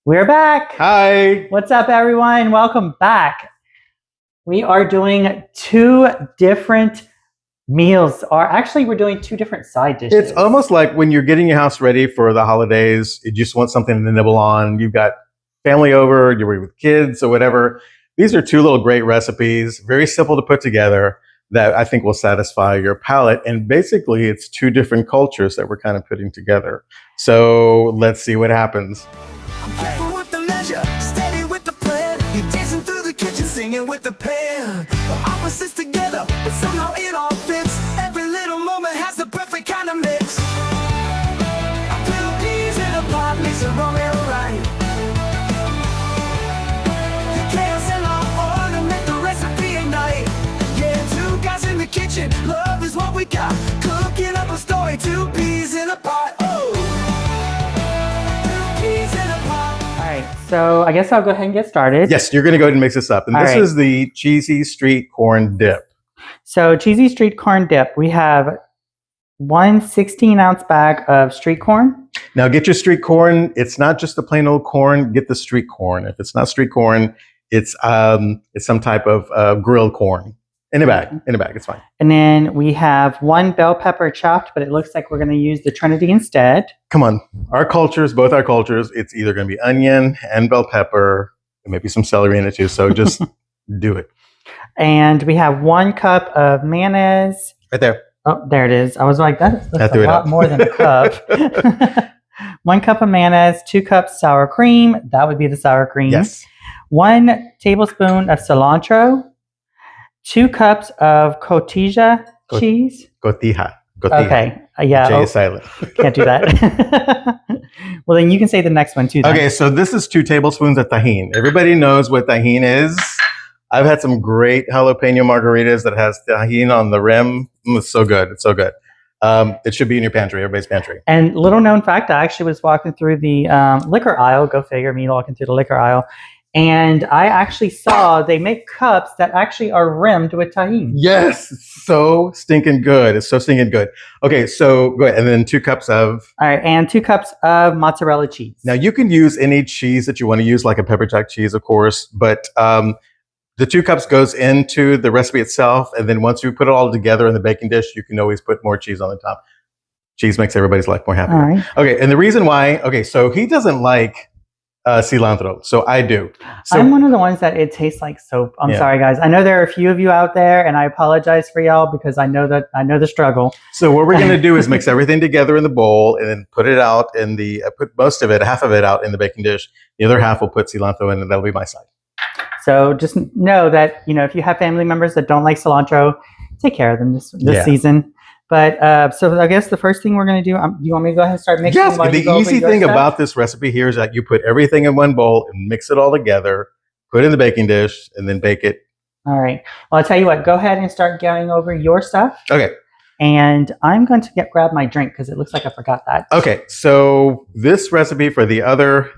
We're back. Hi. What's up, everyone? Welcome back. We are doing two different meals, or actually we're doing two different side dishes. It's almost like when you're getting your house ready for the holidays, you just want something to nibble on. You've got family over, you're with kids or whatever. These are two little great recipes, very simple to put together, that I think will satisfy your palate. And basically, it's two different cultures that we're kind of putting together. So let's see what happens. I'm careful with the measure, steady with the plan. You're dancing through the kitchen, singing with the pan. The opposites together, but somehow it all fits. Every little moment has the perfect kind of mix. A little peas in a pot makes it wrong and right. The chaos and our order make the recipe ignite. Yeah, two guys in the kitchen, love is what we got. Cooking up a story, two peas in a pot. Oh. So I guess I'll go ahead and get started. Yes, you're going to go ahead and mix this up. And this is the cheesy street corn dip. So cheesy street corn dip, we have 1 16-ounce bag of street corn. Now get your street corn. It's not just the plain old corn. Get the street corn. If it's not street corn, it's some type of grilled corn. In a bag. In a bag. It's fine. And then we have 1 bell pepper chopped, but it looks like we're going to use the Trinity instead. Come on. Our cultures, both our cultures, it's either going to be onion and bell pepper, and maybe some celery in it too. So just do it. And we have 1 cup of mayonnaise. Right there. Oh, there it is. I was like, that's a lot out. more than a cup. 1 cup of mayonnaise, 2 cups sour cream. That would be the sour cream. Yes. 1 tablespoon of cilantro. 2 cups of cotija cheese. Cotija. Okay. Yeah. J is silent. Can't do that. Well, then you can say the next one too. Then. Okay, so this is 2 tablespoons of tahini. Everybody knows what tahini is. I've had some great jalapeno margaritas that has tahini on the rim. It's so good. It's so good. It should be in your pantry, everybody's pantry. And little known fact, I actually was walking through the liquor aisle. Go figure, me walking through the liquor aisle. And I actually saw they make cups that actually are rimmed with tahini. Yes, so stinking good. It's so stinking good. Okay, so go ahead. And then 2 cups of... All right, and 2 cups of mozzarella cheese. Now, you can use any cheese that you want to use, like a pepper jack cheese, of course. But the 2 cups goes into the recipe itself. And then once you put it all together in the baking dish, you can always put more cheese on the top. Cheese makes everybody's life more happy. All right. Okay, and the reason why... Okay, so he doesn't like... cilantro, so I do. So, I'm one of the ones that it tastes like soap. I'm sorry, guys. I know there are a few of you out there, and I apologize for y'all because I know the struggle. So what we're going to do is mix everything together in the bowl, and then put it out in the put most of it, half of it, out in the baking dish. The other half we'll put cilantro in, and that'll be my side. So just know that if you have family members that don't like cilantro, take care of them this season. But so I guess the first thing we're going to do, you want me to go ahead and start mixing? Yes, the easy thing about this recipe here is that you put everything in one bowl and mix it all together, put it in the baking dish, and then bake it. All right. Well, I'll tell you what, go ahead and start going over your stuff. Okay. And I'm going to grab my drink because it looks like I forgot that. Okay, so this recipe for the other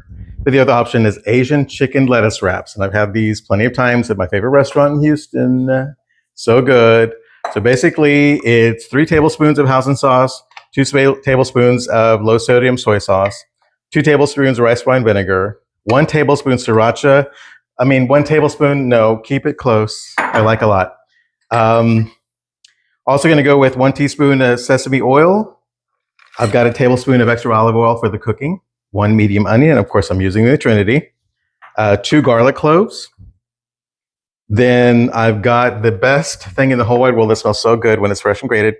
option is Asian chicken lettuce wraps. And I've had these plenty of times at my favorite restaurant in Houston. So good. So basically, it's 3 tablespoons of house and sauce, 2 tablespoons of low sodium soy sauce, 2 tablespoons of rice wine vinegar, 1 tablespoon sriracha. I mean, 1 tablespoon, no, keep it close. I like a lot. Also going to go with 1 teaspoon of sesame oil. I've got a tablespoon of extra olive oil for the cooking, 1 medium onion. Of course, I'm using the Trinity. 2 garlic cloves. Then I've got the best thing in the whole wide world that smells so good when it's fresh and grated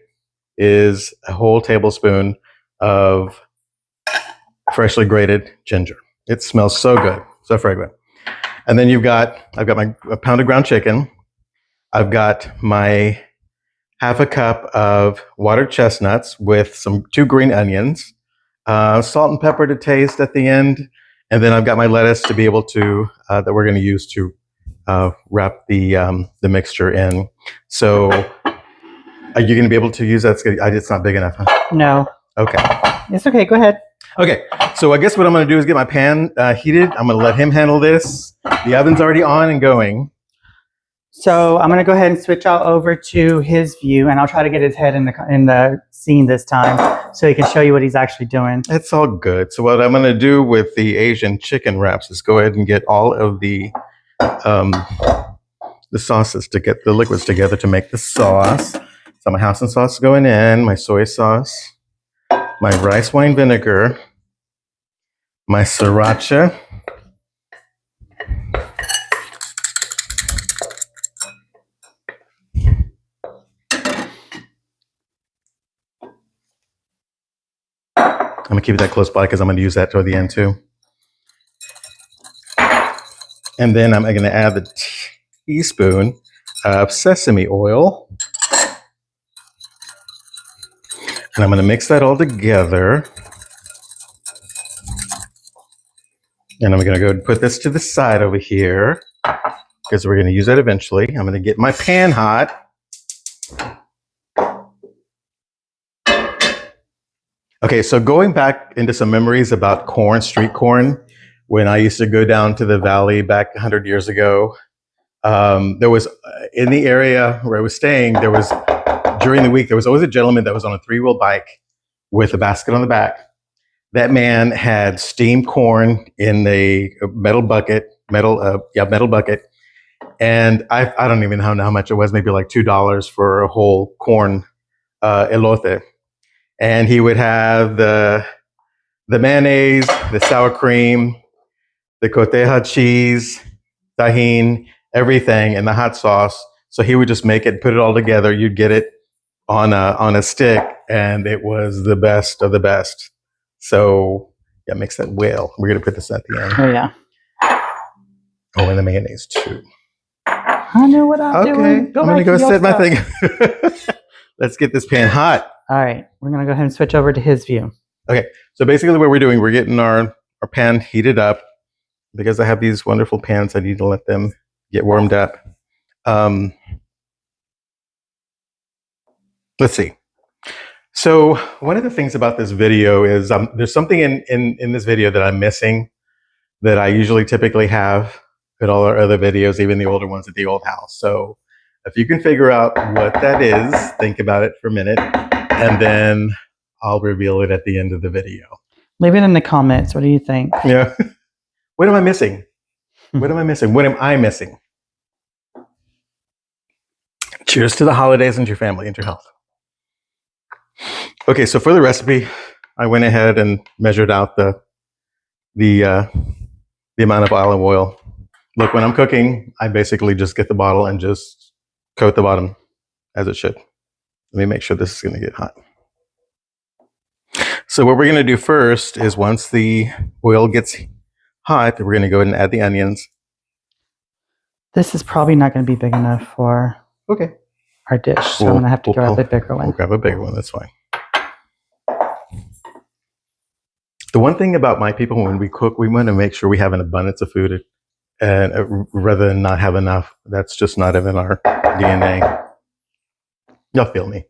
is a whole tablespoon of freshly grated ginger. It smells so good, so fragrant. And then I've got my pound of ground chicken. I've got my half a cup of watered chestnuts with 2 green onions, salt and pepper to taste at the end. And then I've got my lettuce to be able to, that we're going to use to wrap the mixture in. So are you going to be able to use that? It's not big enough, huh? No. Okay. It's okay. Go ahead. Okay. So I guess what I'm going to do is get my pan heated. I'm going to let him handle this. The oven's already on and going. So I'm going to go ahead and switch out over to his view, and I'll try to get his head in the seen this time, so he can show you what he's actually doing. It's all good. So what I'm going to do with the Asian chicken wraps is go ahead and get all of the sauces to get the liquids together to make the sauce. So my house and sauce going in, my soy sauce, my rice wine vinegar, my sriracha, I'm going to keep that close by because I'm going to use that toward the end too. And then I'm going to add the teaspoon of sesame oil. And I'm going to mix that all together. And I'm going to go and put this to the side over here because we're going to use that eventually. I'm going to get my pan hot. Okay, so going back into some memories about corn, street corn, when I used to go down to the valley back 100 years ago, there was, in the area where I was staying, there was, during the week, there was always a gentleman that was on a 3-wheel bike with a basket on the back. That man had steamed corn in a metal bucket, metal bucket. And I don't even know how much it was, maybe like $2 for a whole corn elote. And he would have the mayonnaise, the sour cream, the cotija cheese, tahini, everything, and the hot sauce. So he would just make it, put it all together. You'd get it on a stick, and it was the best of the best. So yeah, mix that well. We're gonna put this at the end. Oh yeah. Oh, and the mayonnaise too. I know what I'm doing. Okay, I'm gonna go set my thing. Let's get this pan hot. All right, we're gonna go ahead and switch over to his view. Okay, so basically what we're doing, we're getting our pan heated up. Because I have these wonderful pans, I need to let them get warmed up. Let's see. So one of the things about this video is there's something in this video that I'm missing that I usually typically have in all our other videos, even the older ones at the old house. So if you can figure out what that is, think about it for a minute, and then I'll reveal it at the end of the video. Leave it in the comments. What do you think? Yeah. What am I missing? What am I missing? What am I missing? Cheers to the holidays and your family and your health. Okay, so for the recipe, I went ahead and measured out the amount of olive oil. Look, when I'm cooking, I basically just get the bottle and just coat the bottom as it should. Let me make sure this is going to get hot. So what we're going to do first is once the oil gets hot, we're going to go ahead and add the onions. This is probably not going to be big enough for our dish, so I'm going to have to grab a bigger one. We'll grab a bigger one, that's fine. The one thing about my people, when we cook, we want to make sure we have an abundance of food, and rather than not have enough. That's just not in our DNA. Y'all feel me?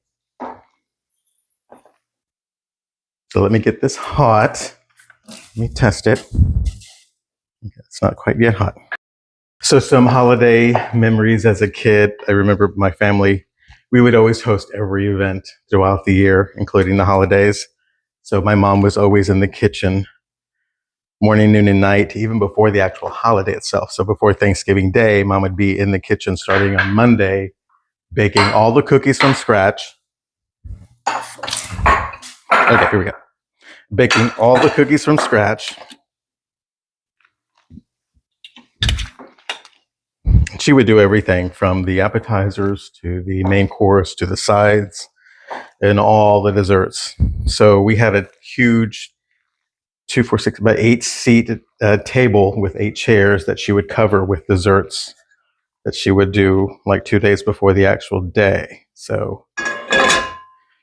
So let me get this hot. Let me test it. Okay, it's not quite yet hot. So some holiday memories as a kid. I remember my family, we would always host every event throughout the year, including the holidays. So my mom was always in the kitchen morning, noon, and night, even before the actual holiday itself. So before Thanksgiving Day, Mom would be in the kitchen starting on Monday, baking all the cookies from scratch. Okay, here we go. Baking all the cookies from scratch. She would do everything from the appetizers to the main course to the sides and all the desserts. So we had a huge 2, 4, 6, about 8-seat table with 8 chairs that she would cover with desserts that she would do like 2 days before the actual day. So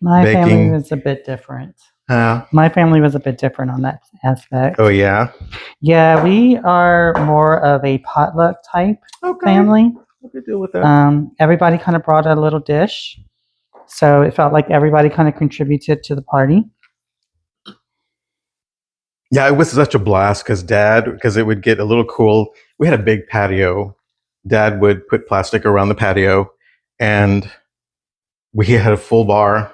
my family was a bit different. My family was a bit different on that aspect. Oh, yeah? Yeah, we are more of a potluck type family. What do you deal with that? Everybody kind of brought a little dish. So it felt like everybody kind of contributed to the party. Yeah, it was such a blast because it would get a little cool. We had a big patio. Dad would put plastic around the patio, and we had a full bar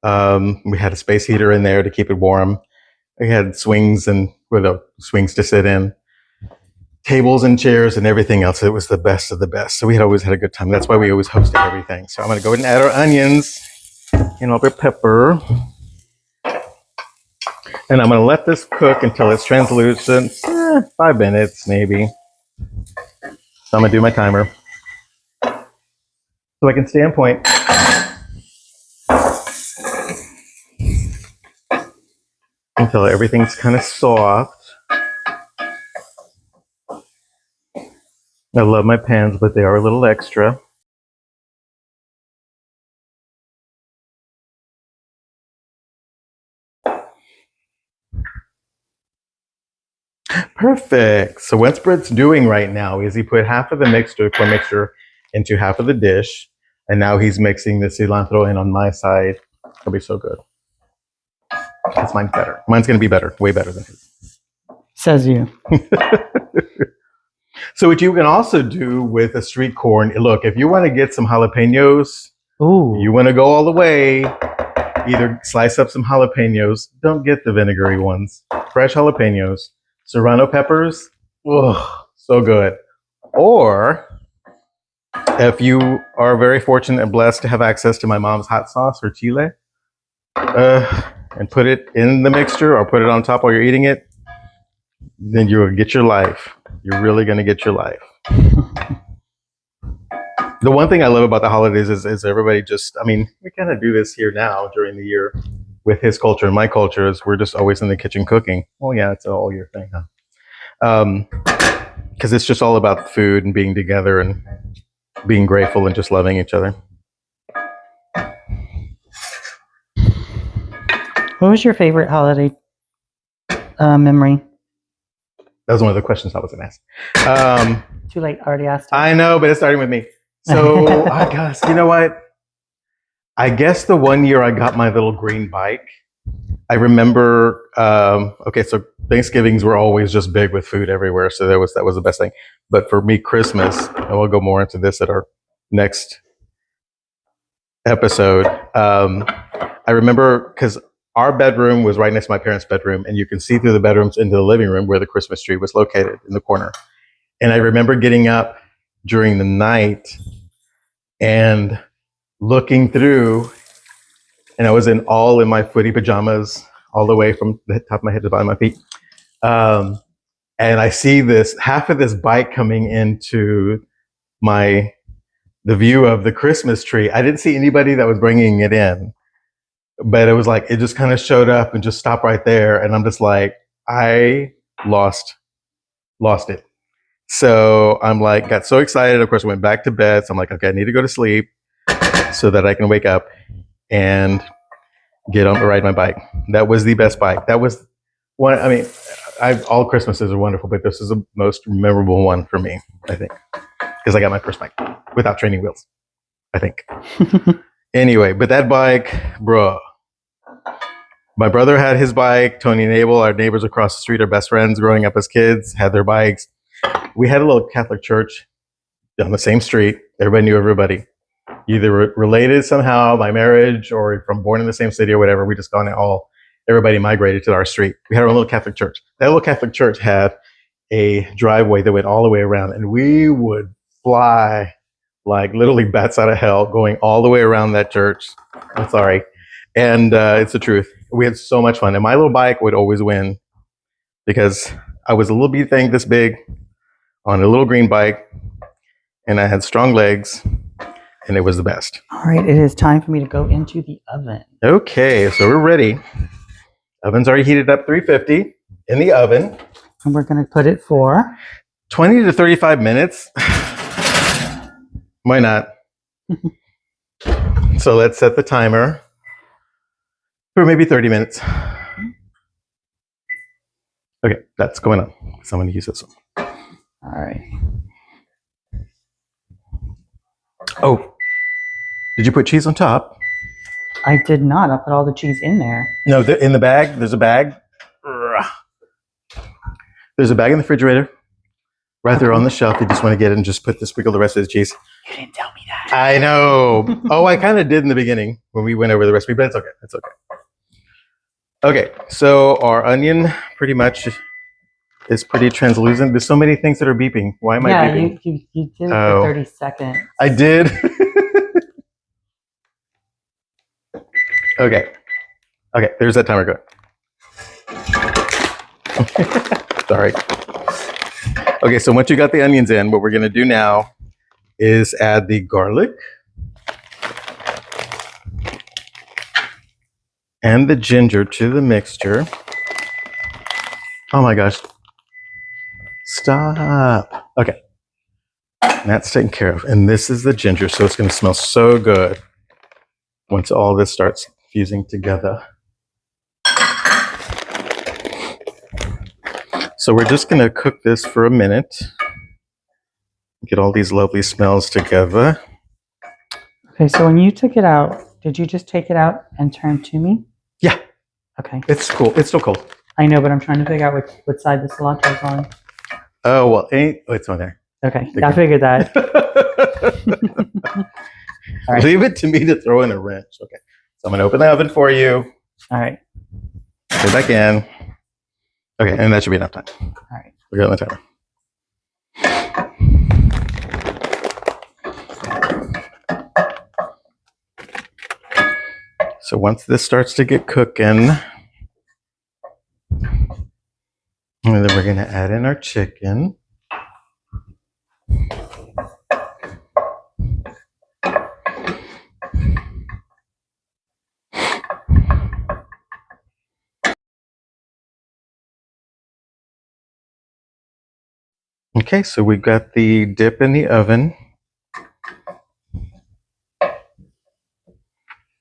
We had a space heater in there to keep it warm. We had swings and swings to sit in, tables and chairs and everything else. It was the best of the best. So we had always had a good time. That's why we always hosted everything. So I'm going to go ahead and add our onions and a little bit of pepper. And I'm going to let this cook until it's translucent. 5 minutes, maybe. So I'm going to do my timer so I can stay on point. Until everything's kind of soft. I love my pans, but they are a little extra. Perfect. So what Brett's doing right now is he put half of the corn mixture into half of the dish, and now he's mixing the cilantro in on my side. It'll be so good. Because mine's better. Mine's going to be better, way better than his. Says you. So what you can also do with a street corn, look, if you want to get some jalapenos, Ooh. you want to go all the way, either slice up some jalapenos. Don't get the vinegary ones. Fresh jalapenos. Serrano peppers. Oh, so good. Or if you are very fortunate and blessed to have access to my mom's hot sauce or chile, and put it in the mixture or put it on top while you're eating it, then you'll get your life. You're really going to get your life. The one thing I love about the holidays is everybody just, I mean, we kind of do this here now during the year with his culture and my culture is we're just always in the kitchen cooking. Oh yeah, it's an all year thing, huh? Because it's just all about food and being together and being grateful and just loving each other. What was your favorite holiday memory? That was one of the questions I was going to ask. Too late, already asked. I know, but it's starting with me. So, I guess, you know what? I guess the one year I got my little green bike, I remember, okay, so Thanksgivings were always just big with food everywhere. So that was the best thing. But for me, Christmas, and we'll go more into this at our next episode. I remember because our bedroom was right next to my parents' bedroom, and you can see through the bedrooms into the living room where the Christmas tree was located in the corner. And I remember getting up during the night and looking through, and I was in my footy pajamas all the way from the top of my head to the bottom of my feet. And I see half of this bike coming into the view of the Christmas tree. I didn't see anybody that was bringing it in. But it was like, it just kind of showed up and just stopped right there. And I'm just like, I lost it. So I'm like, got so excited. Of course, I went back to bed. So I'm like, okay, I need to go to sleep so that I can wake up and get on ride my bike. That was the best bike. That was one. I mean, all Christmases are wonderful, but this is the most memorable one for me, I think, because I got my first bike without training wheels, I think. Anyway, but that bike, bro. My brother had his bike. Tony and Abel, our neighbors across the street, our best friends growing up as kids, had their bikes. We had a little Catholic church on the same street. Everybody knew everybody. Either related somehow by marriage or from born in the same city or whatever. We just everybody migrated to our street. We had our own little Catholic church. That little Catholic church had a driveway that went all the way around, and we would fly like literally bats out of hell going all the way around that church. I'm sorry. And it's the truth. We had so much fun. And my little bike would always win because I was a little bitty thing this big on a little green bike, and I had strong legs, and it was the best. All right, it is time for me to go into the oven. Okay, so we're ready. Oven's already heated up 350 in the oven. And we're going to put it for 20 to 35 minutes. Why not? So let's set the timer for maybe 30 minutes. Okay, that's going on. So I'm going to use this one. All right. Oh, did you put cheese on top? I did not. I put all the cheese in there. No, in the bag. There's a bag. There's a bag in the refrigerator. Right there on the shelf. You just want to get it and just sprinkle the rest of the cheese. You didn't tell me that. I know. Oh, I kind of did in the beginning when we went over the recipe, but it's okay. It's okay. Okay, so our onion pretty much is pretty translucent. There's so many things that are beeping. Why am I beeping? Yeah, you did it for 30 seconds. I did. Okay. Okay, there's that timer going. Sorry. Okay, so once you got the onions in, what we're going to do now is add the garlic and the ginger to the mixture. Oh my gosh. Stop. Okay. And that's taken care of. And this is the ginger, so it's going to smell so good once all this starts fusing together. So we're just going to cook this for a minute. Get all these lovely smells together. Okay, so when you took it out, did you just take it out and turn to me? Yeah. Okay. It's cool. It's still cold. I know, but I'm trying to figure out what side the cilantro's on. Oh, well, it's on there. Okay, I figured that. All right. Leave it to me to throw in a wrench. Okay. So I'm going to open the oven for you. All right. Put it back in. Okay, and that should be enough time. All right. We're on the timer. So once this starts to get cooking, and then we're going to add in our chicken. Okay, so we've got the dip in the oven.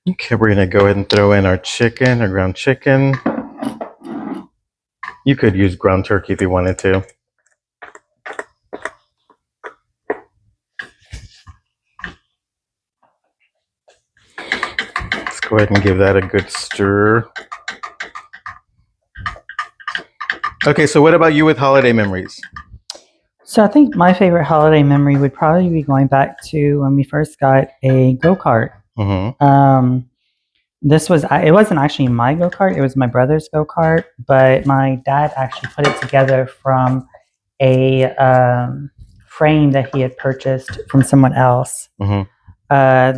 Okay, we're going to go ahead and throw in our chicken, our ground chicken. You could use ground turkey if you wanted to. Let's go ahead and give that a good stir. Okay, so what about you with holiday memories? So I think my favorite holiday memory would probably be going back to when we first got a go-kart. Mm-hmm. It wasn't actually my go-kart, it was my brother's go-kart, but my dad actually put it together from a frame that he had purchased from someone else. Mm-hmm.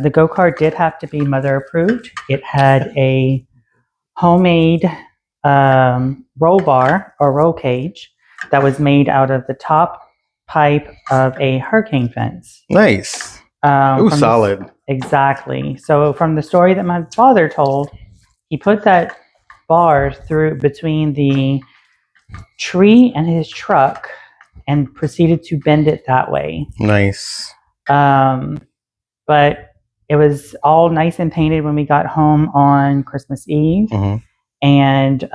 The go-kart did have to be mother approved. It had a homemade roll bar or roll cage that was made out of the top pipe of a hurricane fence. Nice. Ooh, solid. Exactly. So from the story that my father told, he put that bar through between the tree and his truck and proceeded to bend it that way. Nice. But it was all nice and painted when we got home on Christmas Eve. Mm-hmm. And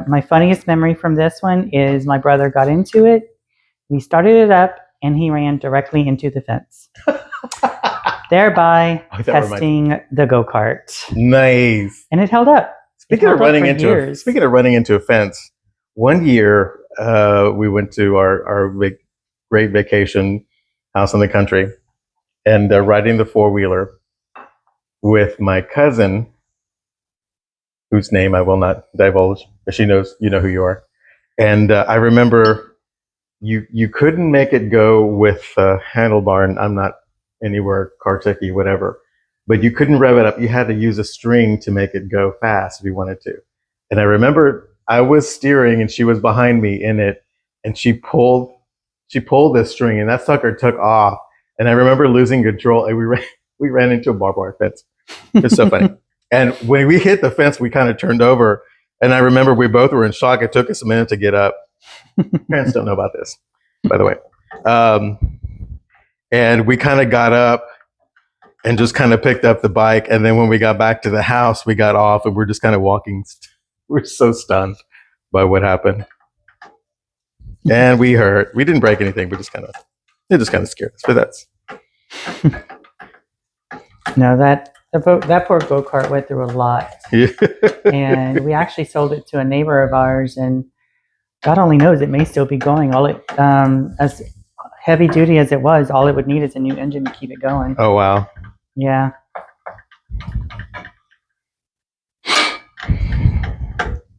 my funniest memory from this one is my brother got into it. We started it up and he ran directly into the fence. Thereby testing the go-kart. Nice. And it held up. Speaking of running into a fence, one year we went to our great vacation house in the country, and riding the four-wheeler with my cousin, whose name I will not divulge, but she knows, you know who you are. And I remember you couldn't make it go with handlebar, and I'm not anywhere car techie, whatever, but you couldn't rev it up. You had to use a string to make it go fast if you wanted to. And I remember I was steering and she was behind me in it, and she pulled this string and that sucker took off. And I remember losing control, and we ran into a barbed wire fence. It's so funny. And when we hit the fence, we kind of turned over, and I remember we both were in shock. It took us a minute to get up. Parents don't know about this, by the way. And we kind of got up and just kind of picked up the bike. And then when we got back to the house, we got off and we're just kind of walking. We're so stunned by what happened. And we didn't break anything, but it just kind of scared us. But that's. No, that poor go-kart went through a lot. Yeah. And we actually sold it to a neighbor of ours, and God only knows it may still be going. As heavy duty as it was, all it would need is a new engine to keep it going. Oh, wow. Yeah.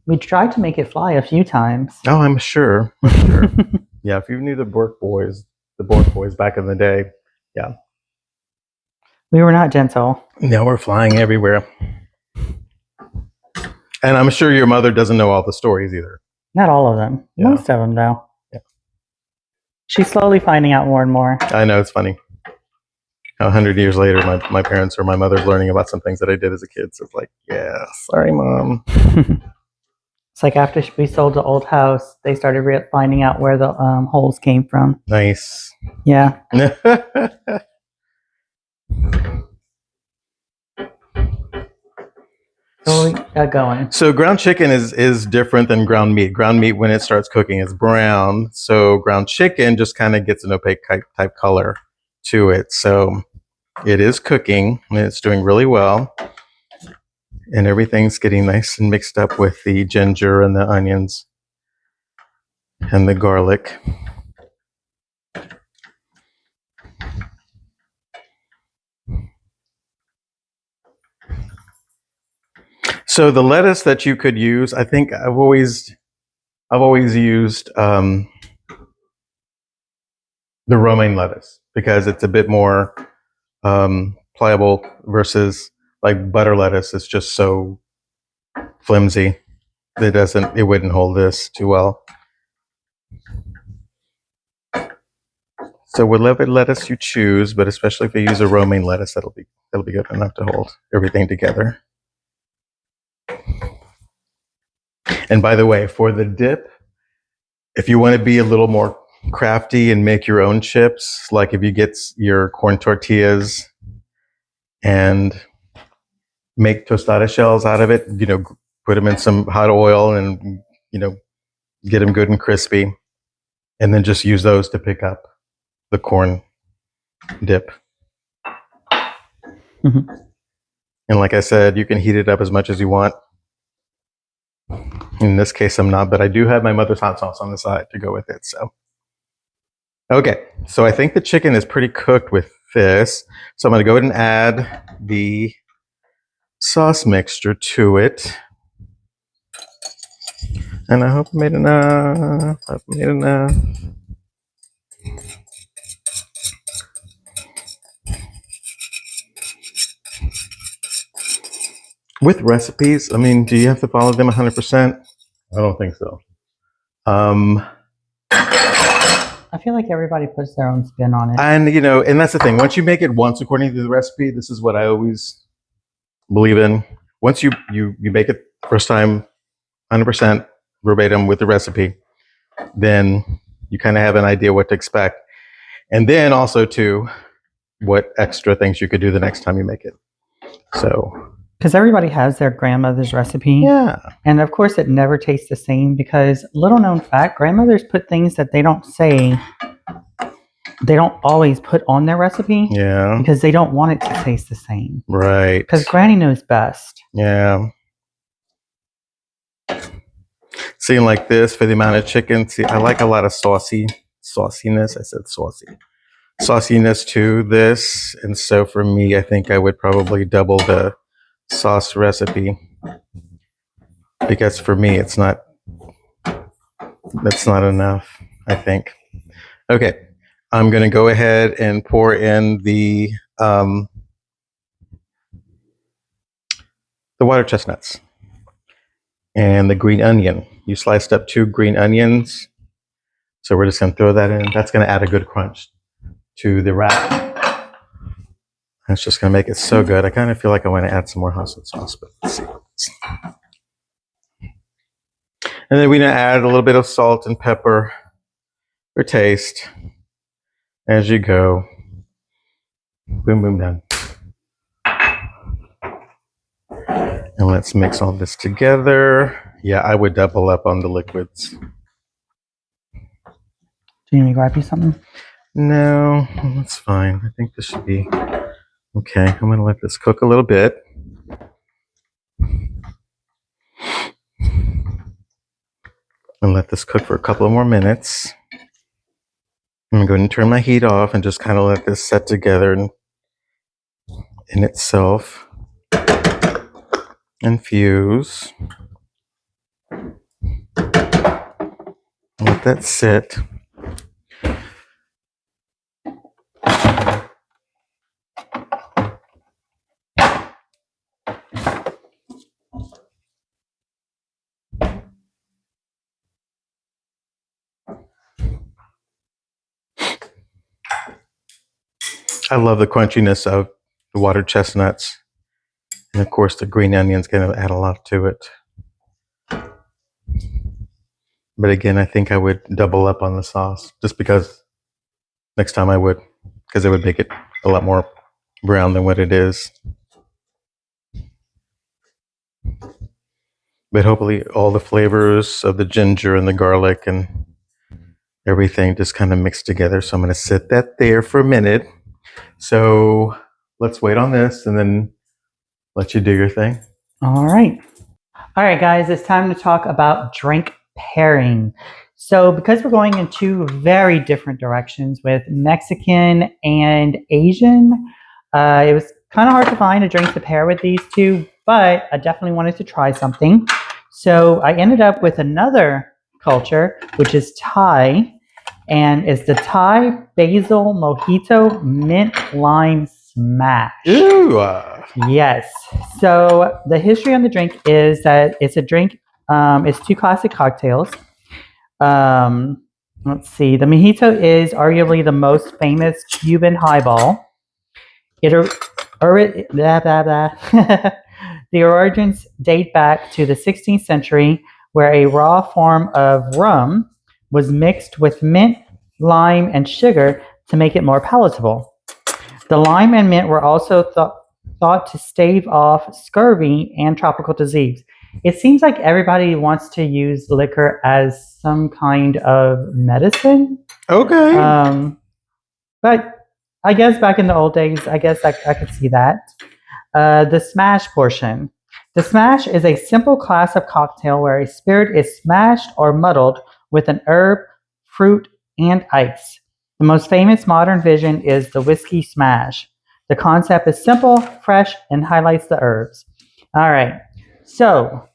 We tried to make it fly a few times. Oh, I'm sure. Yeah, if you knew the Bork boys back in the day, yeah. We were not gentle. Now we're flying everywhere. And I'm sure your mother doesn't know all the stories either. Not all of them. Yeah. Most of them, though. Yeah. She's slowly finding out more and more. I know, it's funny. 100 years later, my parents or my mother's learning about some things that I did as a kid. So it's like, yeah, sorry, Mom. It's like after we sold the old house, they started finding out where the holes came from. Nice. Yeah. So we got going. So ground chicken is different than ground meat. Ground meat, when it starts cooking, is brown. So ground chicken just kind of gets an opaque type color to it. So it is cooking, and it's doing really well. And everything's getting nice and mixed up with the ginger and the onions and the garlic. So the lettuce that you could use, I think I've always used the romaine lettuce because it's a bit more pliable versus like butter lettuce. It's just so flimsy. It wouldn't hold this too well. So whatever lettuce you choose, but especially if you use a romaine lettuce, that'll be good enough to hold everything together. And by the way, for the dip, if you want to be a little more crafty and make your own chips, like if you get your corn tortillas and make tostada shells out of it, put them in some hot oil and, get them good and crispy, and then just use those to pick up the corn dip. Mm-hmm. And like I said, you can heat it up as much as you want. In this case, I'm not, but I do have my mother's hot sauce on the side to go with it. So, okay. So I think the chicken is pretty cooked with this. So I'm going to go ahead and add the sauce mixture to it. And I hope I made enough. With recipes, I mean, do you have to follow them 100%? I don't think so. I feel like everybody puts their own spin on it. And, and that's the thing. Once you make it once according to the recipe, this is what I always believe in. Once you make it first time 100% verbatim with the recipe, then you kind of have an idea what to expect. And then also, too, what extra things you could do the next time you make it. So... Because everybody has their grandmother's recipe. Yeah. And of course, it never tastes the same because, little known fact, grandmothers put things that they don't always put on their recipe. Yeah. Because they don't want it to taste the same. Right. Because Granny knows best. Yeah. Seeing like this for the amount of chicken. See, I like a lot of sauciness. I said saucy. Sauciness to this. And so for me, I think I would probably double the sauce recipe, because for me that's not enough, I think. Okay, I'm going to go ahead and pour in the water chestnuts and the green onion. You sliced up 2 green onions, so we're just going to throw that in. That's going to add a good crunch to the wrap. It's just going to make it so good. I kind of feel like I want to add some more hot sauce, but let's see. And then we're going to add a little bit of salt and pepper for taste as you go. Boom, boom, done. And let's mix all this together. Yeah, I would double up on the liquids. Do you need me to grab you something? No, that's fine. I think this should be... Okay, I'm going to let this cook a little bit. And let this cook for a couple of more minutes. I'm going to turn my heat off and just kind of let this set together in itself and fuse. Let that sit. I love the crunchiness of the water chestnuts. And of course, the green onion's going to add a lot to it. But again, I think I would double up on the sauce just because next time I would, because it would make it a lot more brown than what it is. But hopefully all the flavors of the ginger and the garlic and everything just kind of mixed together. So I'm going to sit that there for a minute. So let's wait on this and then let you do your thing. All right. All right, guys, it's time to talk about drink pairing. So because we're going in two very different directions with Mexican and Asian, it was kind of hard to find a drink to pair with these two, but I definitely wanted to try something. So I ended up with another culture, which is Thai, and it's the Thai Basil Mojito Mint Lime Smash. Ooh, Yes. So the history on the drink is that it's a drink. It's two classic cocktails. Let's see. The mojito is arguably the most famous Cuban highball. The origins date back to the 16th century, where a raw form of rum was mixed with mint, lime, and sugar to make it more palatable. The lime and mint were also thought to stave off scurvy and tropical disease. It seems like everybody wants to use liquor as some kind of medicine. okay. But I guess back in the old days, I guess I could see that. The smash portion. The smash is a simple class of cocktail where a spirit is smashed or muddled with an herb, fruit, and ice. The most famous modern version is the whiskey smash. The concept is simple, fresh, and highlights the herbs. All right, so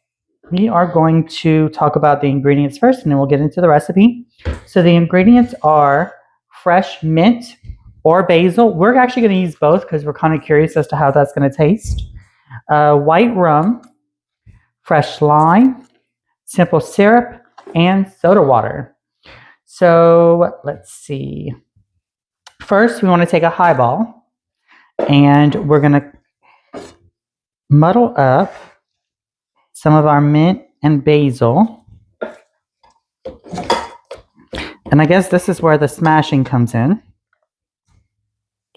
we are going to talk about the ingredients first, and then we'll get into the recipe. So the ingredients are fresh mint or basil. We're actually going to use both because we're kind of curious as to how that's going to taste. White rum, fresh lime, simple syrup, and soda water. So let's see. First, we want to take a highball, and we're going to muddle up some of our mint and basil. And I guess this is where the smashing comes in.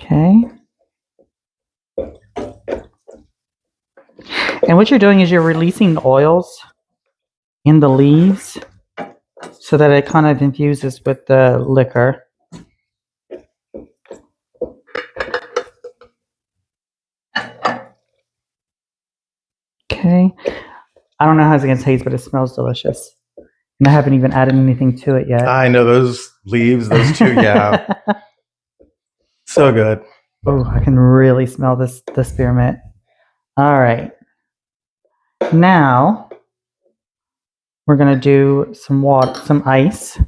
Okay. And what you're doing is you're releasing the oils in the leaves so that it kind of infuses with the liquor. Okay. I don't know how it's going to taste, but it smells delicious. And I haven't even added anything to it yet. I know those leaves, those two, yeah. So good. Oh, I can really smell this spearmint. All right. Now we're going to do some water, some ice.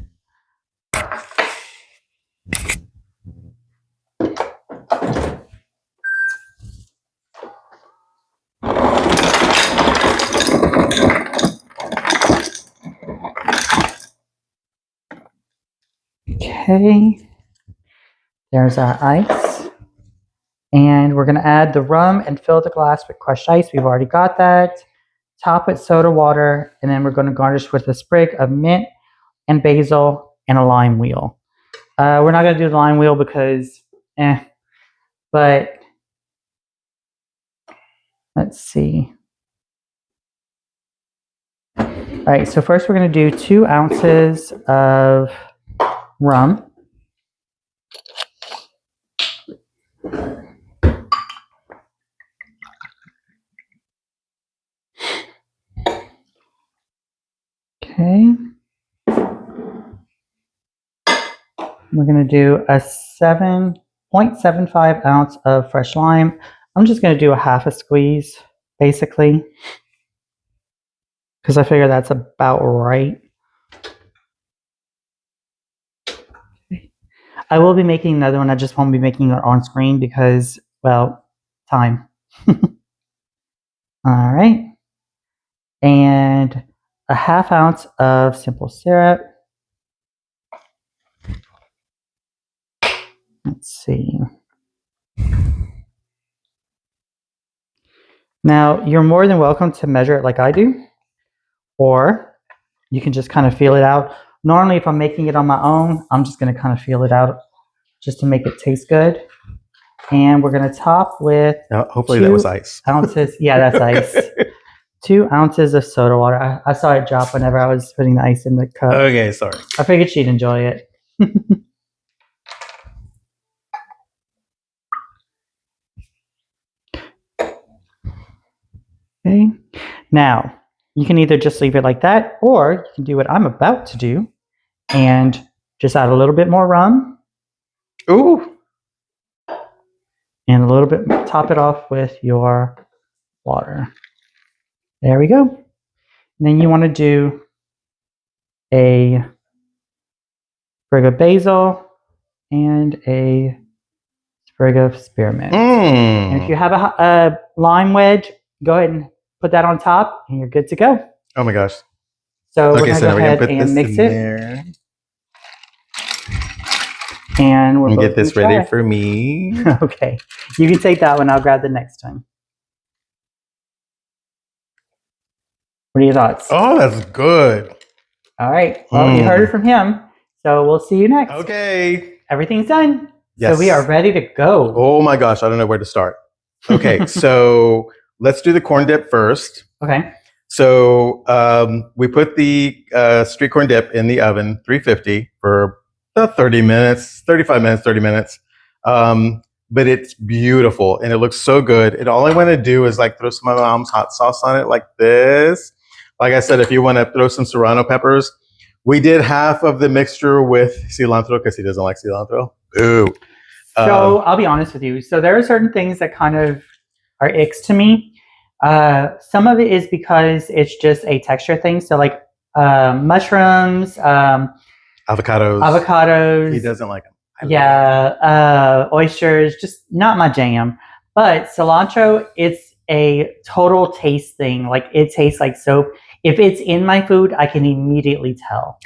Okay, there's our ice. And we're going to add the rum and fill the glass with crushed ice. We've already got that. Top with soda water, and then we're going to garnish with a sprig of mint and basil and a lime wheel. We're not going to do the lime wheel because, but let's see. All right, so first we're going to do 2 ounces of rum. Okay. we're going to do a 7.75 ounce of fresh lime. I'm just going to do a half a squeeze, basically, because I figure that's about right. I will be making another one. I just won't be making it on screen because, well, time. All right. And a half ounce of simple syrup. Let's see. Now, you're more than welcome to measure it like I do, or you can just kind of feel it out. Normally, if I'm making it on my own, I'm just going to kind of feel it out just to make it taste good. And we're going to top with hopefully that was ice. Ounces. Yeah, that's ice. 2 ounces of soda water. I saw it drop whenever I was putting the ice in the cup. Okay, sorry. I figured she'd enjoy it. Okay. Now, you can either just leave it like that, or you can do what I'm about to do and just add a little bit more rum. Ooh. And a little bit, top it off with your water. There we go. And then you want to do a sprig of basil and a sprig of spearmint. And if you have a lime wedge, go ahead and put that on top and you're good to go. Oh my gosh. So we're going to go ahead and mix it. There. And we'll get this ready for me. Okay. You can take that one. I'll grab the next time. What are your thoughts? Oh, that's good. All right. Well, you heard it from him. So we'll see you next. Okay. Everything's done. Yes. So we are ready to go. Oh my gosh. I don't know where to start. Okay. So let's do the corn dip first. Okay. So we put the street corn dip in the oven, 350 for about 30 minutes, 35 minutes, 30 minutes. But it's beautiful and it looks so good. And all I want to do is like throw some of my mom's hot sauce on it like this. Like I said, if you want to throw some serrano peppers, we did half of the mixture with cilantro because he doesn't like cilantro. Ooh. So I'll be honest with you. So there are certain things that kind of are icks to me. Some of it is because it's just a texture thing. So like mushrooms, avocados. He doesn't like them. Yeah, oysters, just not my jam. But cilantro, it's a total taste thing. Like it tastes like soap. If it's in my food, I can immediately tell.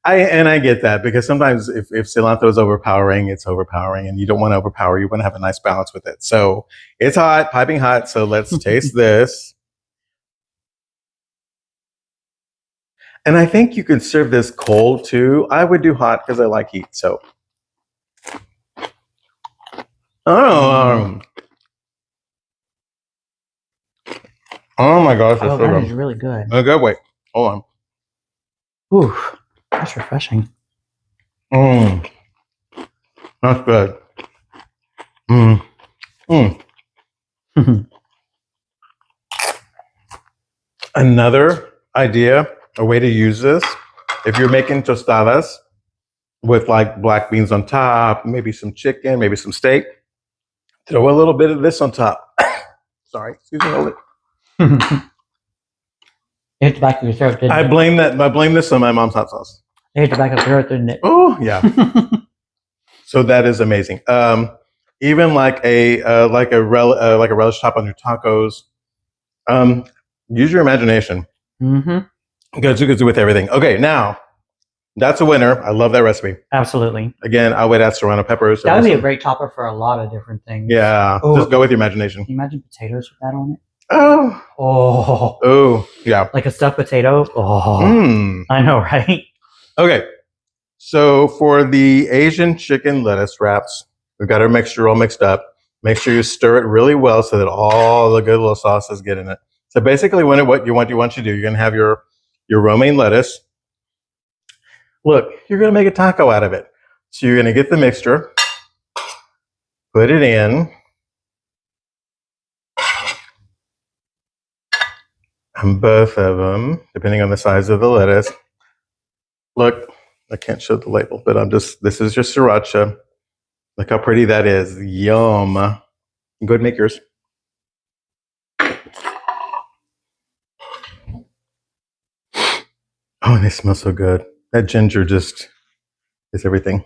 I get that because sometimes if cilantro is overpowering, it's overpowering, and you don't want to overpower. You want to have a nice balance with it. So it's hot, piping hot. So let's taste this. And I think you can serve this cold too. I would do hot because I like heat. So, oh my gosh, oh, that is really good. Okay, wait, hold on. Ooh, that's refreshing. That's good. Another idea, a way to use this, if you're making tostadas with like black beans on top, maybe some chicken, maybe some steak, throw a little bit of this on top. Sorry, excuse me, hold it. It hit the back of your throat, didn't it? I blame this on my mom's hot sauce. It hit the back of your throat, didn't it? Oh yeah. So that is amazing. Even like a relish top on your tacos. Use your imagination. Goes with everything. Okay, now that's a winner. I love that recipe. Absolutely. Again, I would add serrano peppers. That would be a great topper for a lot of different things. Yeah, just go with your imagination. Can you imagine potatoes with that on it? Oh, yeah. Like a stuffed potato. Oh, I know, right? Okay, so for the Asian chicken lettuce wraps, we've got our mixture all mixed up. Make sure you stir it really well so that all the good little sauces get in it. So basically, what you want to do, you're going to have your romaine lettuce. Look, you're going to make a taco out of it. So you're going to get the mixture, put it in, and both of them, depending on the size of the lettuce. Look, I can't show the label, but this is your sriracha. Look how pretty that is. Yum. Go ahead and make yours. Oh, and they smell so good. That ginger just is everything.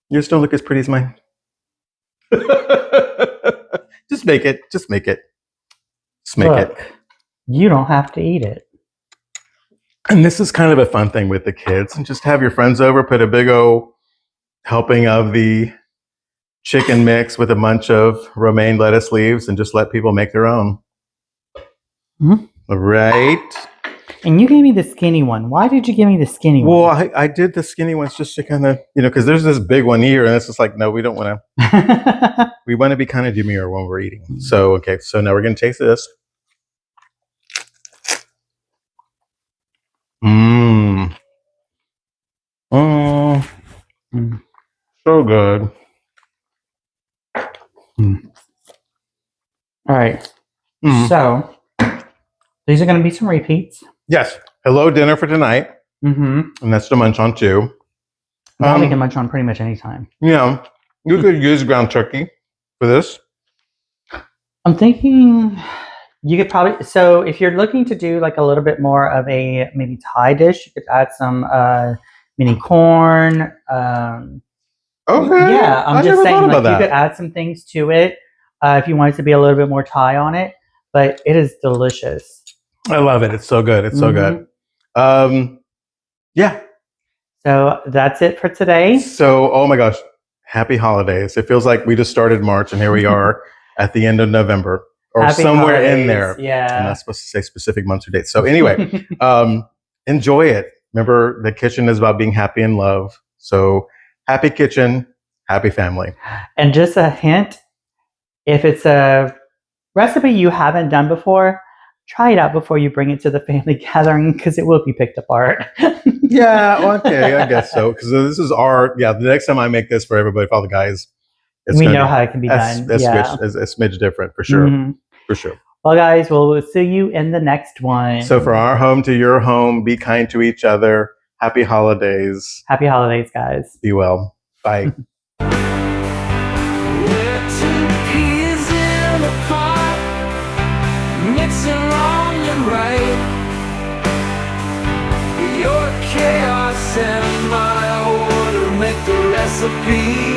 Yours don't look as pretty as mine. Just make it. Just make it. Just make it. Look, you don't have to eat it. And this is kind of a fun thing with the kids. And just have your friends over, put a big old helping of the chicken mix with a bunch of romaine lettuce leaves and just let people make their own. Right? And you gave me the skinny one. Why did you give me the skinny one? Well, I did the skinny ones just to kind of, because there's this big one here, and it's just like, no, we don't want to. We want to be kind of demure when we're eating. So, okay, so now we're going to taste this. So good. All right. So, these are going to be some repeats. Yes. Hello dinner for tonight. And that's to munch on too. Now we can munch on pretty much any time. Yeah. You could use ground turkey for this. I'm thinking you could probably, so if you're looking to do like a little bit more of a maybe Thai dish, you could add some mini corn. Okay. Yeah, I'm I just never saying thought about like, you that. could add some things to it if you want it to be a little bit more Thai on it, but it is delicious. I love it. It's so good. It's so good. Yeah. So that's it for today. So, oh my gosh, happy holidays. It feels like we just started March and here we are at the end of November or Happy somewhere holidays. in there. Yeah. I'm not supposed to say specific months or dates. So anyway, enjoy it. Remember, the kitchen is about being happy and love. So happy kitchen, happy family. And just a hint, if it's a recipe you haven't done before, try it out before you bring it to the family gathering because it will be picked apart. Yeah, okay, I guess so. Because this is the next time I make this for everybody, for all the guys, we know how it can be done. A smidge different, for sure. For sure. Well, guys, we'll see you in the next one. So for our home to your home, be kind to each other. Happy holidays. Happy holidays, guys. Be well. Bye. Mixing wrong and right. Your chaos and my order make the recipe.